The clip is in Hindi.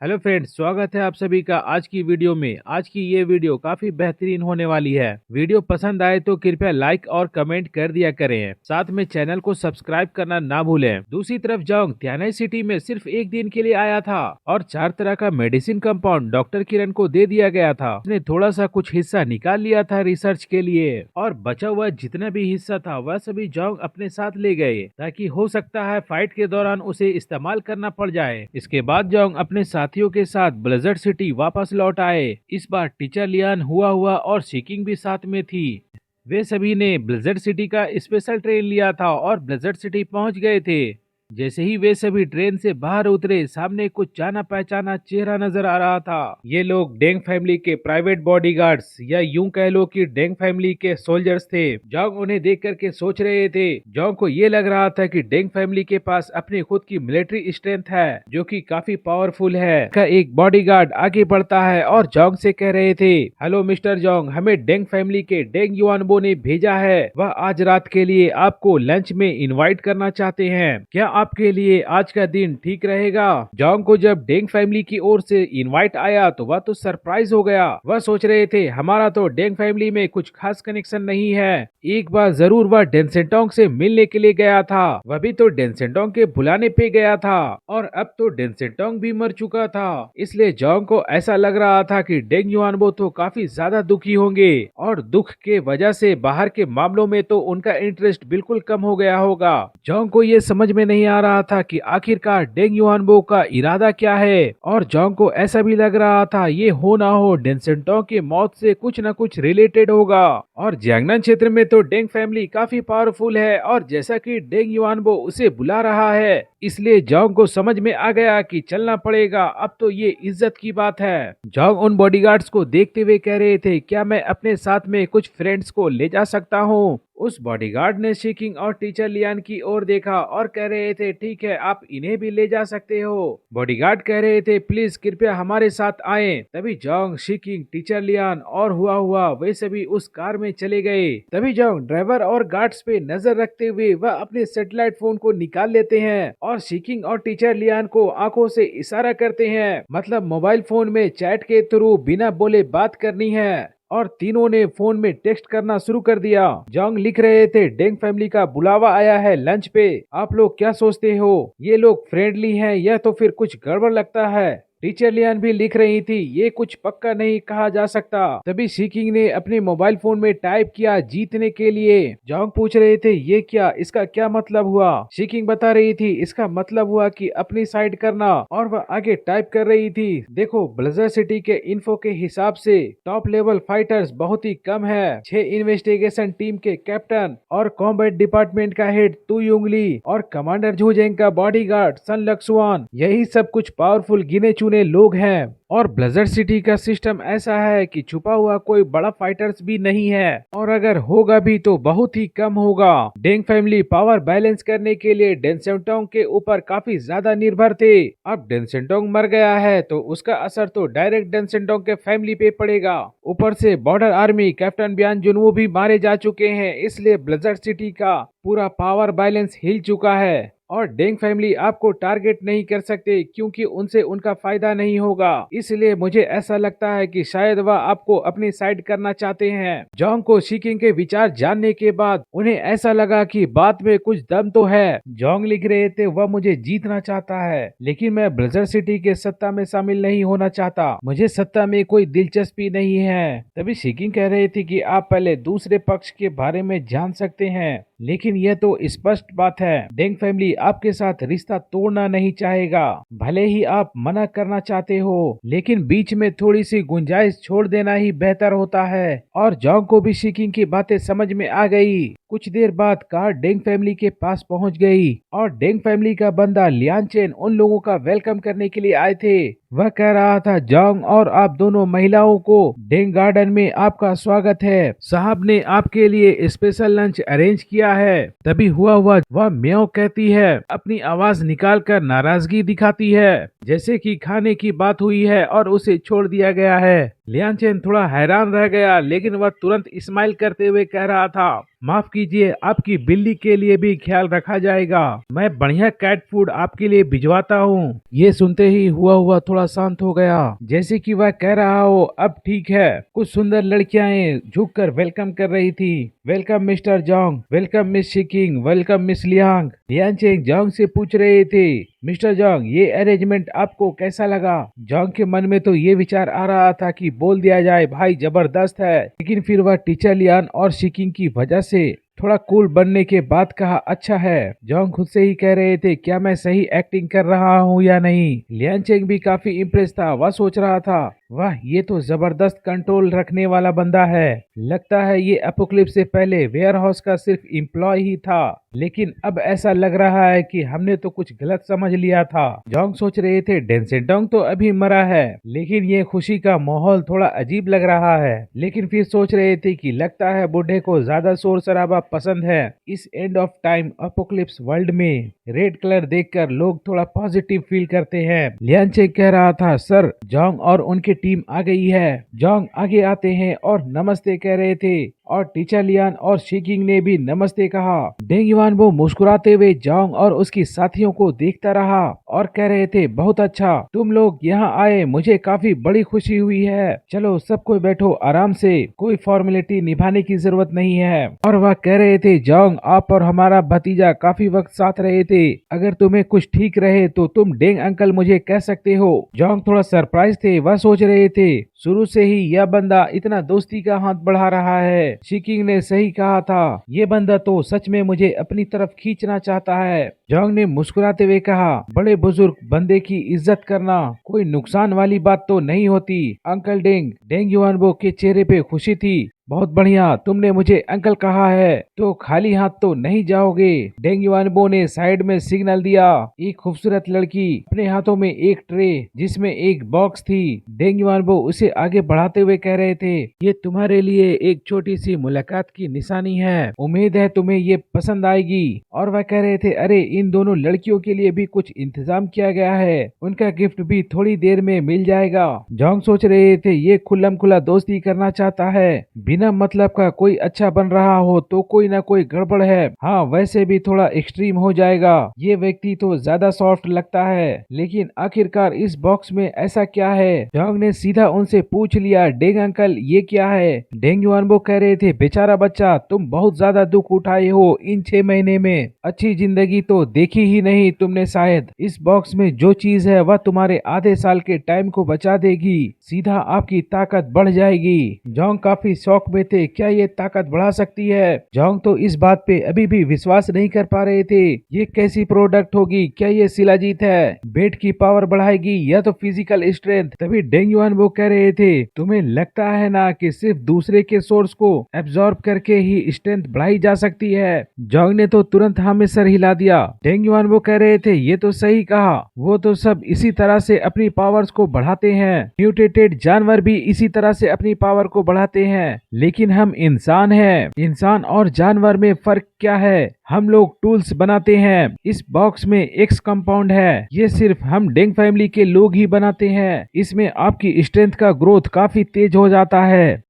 हेलो फ्रेंड्स, स्वागत है आप सभी का आज की वीडियो में। आज की ये वीडियो काफी बेहतरीन होने वाली है। वीडियो पसंद आए तो कृपया लाइक और कमेंट कर दिया करें। साथ में चैनल को सब्सक्राइब करना ना भूलें। दूसरी तरफ जोंग तियानाई सिटी में सिर्फ एक दिन के लिए आया था और 4 तरह का मेडिसिन कंपाउंड डॉक्टर किरण को दे दिया गया था। उसने थोड़ा सा कुछ हिस्सा निकाल लिया था रिसर्च के लिए और बचा हुआ जितना भी हिस्सा था वह सभी जोंग अपने साथ ले गए, ताकि हो सकता है फाइट के दौरान उसे इस्तेमाल करना पड़ जाए। इसके बाद जोंग अपने साथियों के साथ ब्लिज़र्ड सिटी वापस लौट आए। इस बार टीचर लियान, हुआ और शिकिंग भी साथ में थी। वे सभी ने ब्लिज़र्ड सिटी का स्पेशल ट्रेन लिया था और ब्लिज़र्ड सिटी पहुंच गए थे। जैसे ही वे सभी ट्रेन से बाहर उतरे, सामने कुछ जाना पहचाना चेहरा नजर आ रहा था। ये लोग डेंग फैमिली के प्राइवेट बॉडीगार्ड्स या यूं कह लो कि डेंग फैमिली के सोल्जर्स थे। जोंग उन्हें देख करके सोच रहे थे। जोंग को ये लग रहा था कि डेंग फैमिली के पास अपनी खुद की मिलिट्री स्ट्रेंथ है, जो कि काफी पावरफुल है। का एक बॉडीगार्ड आगे बढ़ता है और जोंग से कह रहे थे, हेलो मिस्टर जोंग, हमें डेंग फैमिली के डेंग युआनबो ने भेजा है। वह आज रात के लिए आपको लंच में इनवाइट करना चाहते हैं। क्या आपके लिए आज का दिन ठीक रहेगा? जोंग को जब डेंग फैमिली की ओर से इनवाइट आया तो वह तो सरप्राइज हो गया। वह सोच रहे थे, हमारा तो डेंग फैमिली में कुछ खास कनेक्शन नहीं है। एक बार जरूर वह डेंसेटोंग से मिलने के लिए गया था, वह भी तो डेंसेटोंग के बुलाने पे गया था, और अब तो डेंसेटोंग भी मर चुका था। इसलिए जोंग को ऐसा लग रहा था कि डेंग युआनबो तो काफी ज्यादा दुखी होंगे और दुख के वजह से बाहर के मामलों में तो उनका इंटरेस्ट बिल्कुल कम हो गया होगा। जोंग को ये समझ में नहीं आ रहा था कि आखिरकार डेंग युआनबो का इरादा क्या है, और जोंग को ऐसा भी लग रहा था ये हो ना हो डेंसेटोंग की मौत से कुछ न कुछ रिलेटेड होगा। और जियांगनान क्षेत्र में तो डेंग फैमिली काफी पावरफुल है, और जैसा कि डेंग युआनबो उसे बुला रहा है, इसलिए जोंग को समझ में आ गया कि चलना पड़ेगा। अब तो ये इज्जत की बात है। जोंग उन बॉडीगार्ड्स को देखते हुए कह रहे थे, क्या मैं अपने साथ में कुछ फ्रेंड्स को ले जा सकता हूँ? उस बॉडीगार्ड ने शिकिंग और टीचर लियान की ओर देखा और कह रहे थे, ठीक है, आप इन्हें भी ले जा सकते हो। बॉडीगार्ड कह रहे थे, प्लीज कृपया हमारे साथ आएं। तभी जोंग, शिकिंग, टीचर लियान और हुआ वे सभी उस कार में चले गए। तभी जोंग ड्राइवर और गार्ड्स पे नजर रखते हुए वह अपने सैटेलाइट फोन को निकाल लेते हैं और शिकिंग और टीचर लियान को आंखों से इशारा करते हैं, मतलब मोबाइल फोन में चैट के थ्रू बिना बोले बात करनी है। और तीनों ने फोन में टेक्स्ट करना शुरू कर दिया। जोंग लिख रहे थे, डेंग फैमिली का बुलावा आया है लंच पे, आप लोग क्या सोचते हो? ये लोग फ्रेंडली हैं या तो फिर कुछ गड़बड़ लगता है? टीचर लियान भी लिख रही थी, ये कुछ पक्का नहीं कहा जा सकता। तभी शिकिंग ने अपने मोबाइल फोन में टाइप किया, जीतने के लिए। जोंग पूछ रहे थे, ये क्या, इसका क्या मतलब हुआ? शिकिंग बता रही थी, इसका मतलब हुआ कि अपनी साइड करना, और वह आगे टाइप कर रही थी, देखो ब्लिज़र्ड सिटी के इन्फो के हिसाब से टॉप लेवल फाइटर्स बहुत ही कम है। 6 इन्वेस्टिगेशन टीम के कैप्टन और कॉम्बैट डिपार्टमेंट का हेड तू युंगली और कमांडर झूजेंग का बॉडीगार्ड सन लक्सुआन, यही सब कुछ पावरफुल गिने चुने लोग हैं। और ब्लिज़र्ड सिटी का सिस्टम ऐसा है कि छुपा हुआ कोई बड़ा फाइटर्स भी नहीं है, और अगर होगा भी तो बहुत ही कम होगा। डेंग फैमिली पावर बैलेंस करने के लिए डेंसेटोंग के ऊपर काफी ज्यादा निर्भर थे। अब डेंसेटोंग मर गया है तो उसका असर तो डायरेक्ट डेंसेटोंग के फैमिली पे पड़ेगा। ऊपर से बॉर्डर आर्मी कैप्टन बियान जुनवो भी मारे जा चुके हैं, इसलिए ब्लिज़र्ड सिटी का पूरा पावर बैलेंस हिल चुका है। और डेंग फैमिली आपको टारगेट नहीं कर सकते क्योंकि उनसे उनका फायदा नहीं होगा। इसलिए मुझे ऐसा लगता है कि शायद वह आपको अपनी साइड करना चाहते हैं। जोंग को शिकिंग के विचार जानने के बाद उन्हें ऐसा लगा कि बात में कुछ दम तो है। जोंग लिख रहे थे, वह मुझे जीतना चाहता है, लेकिन मैं ब्लिज़र्ड सिटी के सत्ता में शामिल नहीं होना चाहता। मुझे सत्ता में कोई दिलचस्पी नहीं है। तभी शिकिंग कह रहे थे कि आप पहले दूसरे पक्ष के बारे में जान सकते हैं, लेकिन यह तो स्पष्ट बात है, डेंग फैमिली आपके साथ रिश्ता तोड़ना नहीं चाहेगा। भले ही आप मना करना चाहते हो, लेकिन बीच में थोड़ी सी गुंजाइश छोड़ देना ही बेहतर होता है। और जोंग को भी शिकिंग की बातें समझ में आ गई। कुछ देर बाद कार डेंग फैमिली के पास पहुंच गई और डेंग फैमिली का बंदा लियान चेन उन लोगों का वेलकम करने के लिए आए थे। वह कह रहा था, जोंग और आप दोनों महिलाओं को डेंग गार्डन में आपका स्वागत है। साहब ने आपके लिए स्पेशल लंच अरेंज किया है। तभी हुआ वह म्याऊ कहती है, अपनी आवाज निकालकर नाराजगी दिखाती है, जैसे कि खाने की बात हुई है और उसे छोड़ दिया गया है। लियांचेन थोड़ा हैरान रह गया, लेकिन वह तुरंत स्माइल करते हुए कह रहा था, माफ कीजिए, आपकी बिल्ली के लिए भी ख्याल रखा जाएगा। मैं बढ़िया कैट फूड आपके लिए भिजवाता हूँ। ये सुनते ही हुआ हुआ थोड़ा शांत हो गया, जैसे कि वह कह रहा हो, अब ठीक है। कुछ सुंदर लड़कियां झुककर वेलकम कर रही थी। Welcome mister Zhong, welcome miss Shiqing, welcome miss Liang. Lianchen Zhong से पूछ रहे थे, मिस्टर जोंग, ये अरेंजमेंट आपको कैसा लगा? जोंग के मन में तो ये विचार आ रहा था कि बोल दिया जाए, भाई जबरदस्त है, लेकिन फिर वह टीचर लियान और शिकिंग की वजह से थोड़ा कूल बनने के बाद कहा, अच्छा है। जोंग खुद से ही कह रहे थे, क्या मैं सही एक्टिंग कर रहा हूँ या नहीं। लियांचेंग भी काफी इम्प्रेस था। वह सोच रहा था, वाह, ये तो जबरदस्त कंट्रोल रखने वाला बंदा है। लगता है ये एपोक्लिप्स से पहले वेयर हाउस का सिर्फ एम्प्लॉय ही था, लेकिन अब ऐसा लग रहा है कि हमने तो कुछ गलत समझ लिया था। जोंग सोच रहे थे, डेंसेडोंग तो अभी मरा है, लेकिन ये खुशी का माहौल थोड़ा अजीब लग रहा है। लेकिन फिर सोच रहे थे कि लगता है बूढ़े को ज्यादा शोर शराबा पसंद है। इस end of time apocalypse world में रेड कलर देखकर लोग थोड़ा पॉजिटिव फील करते हैं। लियांचे कह रहा था, सर, जोंग और उनकी टीम आ गई है। जोंग आगे आते हैं और नमस्ते कह रहे थे, और टीचर लियान और शिकिंग ने भी नमस्ते कहा। डेंग युआनबो मुस्कुराते हुए जोंग और उसकी साथियों को देखता रहा और कह रहे थे, बहुत अच्छा, तुम लोग यहाँ आए, मुझे काफी बड़ी खुशी हुई है। चलो सबको बैठो आराम से, कोई फॉर्मेलिटी निभाने की जरूरत नहीं है। और वह कह रहे थे, जोंग, आप और हमारा भतीजा काफी वक्त साथ रहे थे, अगर तुम्हें कुछ ठीक रहे तो तुम डेंग अंकल मुझे कह सकते हो। जोंग थोड़ा सरप्राइज थे। वह सोच रहे थे, शुरू से ही यह बंदा इतना दोस्ती का हाथ बढ़ा रहा है। शिकिंग ने सही कहा था, ये बंदा तो सच में मुझे अपनी तरफ खींचना चाहता है। जोंग ने मुस्कुराते हुए कहा, बड़े बुजुर्ग बंदे की इज्जत करना कोई नुकसान वाली बात तो नहीं होती। अंकल डेंग। डेंग युआनबो के चेहरे पे खुशी थी। बहुत बढ़िया, तुमने मुझे अंकल कहा है तो खाली हाथ तो नहीं जाओगे। डेंग युआनबो ने साइड में सिग्नल दिया। एक खूबसूरत लड़की अपने हाथों में एक ट्रे जिसमें एक बॉक्स थी। डेंग युआनबो उसे आगे बढ़ाते हुए कह रहे थे, ये तुम्हारे लिए एक छोटी सी मुलाकात की निशानी है, उम्मीद है तुम्हें ये पसंद आएगी। और वह कह रहे थे, अरे, इन दोनों लड़कियों के लिए भी कुछ इंतजाम किया गया है, उनका गिफ्ट भी थोड़ी देर में मिल जाएगा। जोंग सोच रहे थे, ये खुल्लम खुला दोस्ती करना चाहता है, बिना मतलब का कोई अच्छा बन रहा हो तो कोई ना कोई गड़बड़ है। हाँ, वैसे भी थोड़ा एक्सट्रीम हो जाएगा। ये व्यक्ति तो ज्यादा सॉफ्ट लगता है, लेकिन आखिरकार इस बॉक्स में ऐसा क्या है? जोंग ने सीधा उनसे पूछ लिया, डेंग अंकल, ये क्या है? डेंग युआनबो कह रहे थे, बेचारा बच्चा, तुम बहुत ज्यादा दुख उठाए हो इन 6 महीने में, अच्छी जिंदगी तो देखी ही नहीं तुमने शायद। इस बॉक्स में जो चीज है वह तुम्हारे आधे साल के टाइम को बचा देगी, सीधा आपकी ताकत बढ़ जाएगी। जोंग काफी शौक में थे, क्या ये ताकत बढ़ा सकती है? जोंग तो इस बात पे अभी भी विश्वास नहीं कर पा रहे थे। ये कैसी प्रोडक्ट होगी? क्या ये शिलाजीत है? बेट की पावर बढ़ाएगी या तो फिजिकल स्ट्रेंथ? तभी डेंग युआनबो कह रहे थे, तुम्हें लगता है ना कि सिर्फ दूसरे के सोर्स को एब्जॉर्ब करके ही स्ट्रेंथ बढ़ाई जा सकती है? जोंग ने तो तुरंत हाँ में सर हिला दिया। डेंग युआनबो कह रहे थे, ये तो सही कहा, वो तो सब इसी तरह से अपनी पावर्स को बढ़ाते हैं, म्यूटेटेड जानवर भी इसी तरह से अपनी पावर को बढ़ाते हैं, लेकिन हम इंसान हैं। इंसान और जानवर में फर्क क्या है? हम लोग टूल्स बनाते हैं। इस बॉक्स में एक्स कंपाउंड है, ये सिर्फ हम डेंग फैमिली के लोग ही बनाते हैं। इसमें आपकी स्ट्रेंथ का ग्रोथ काफी तेज हो जाता है।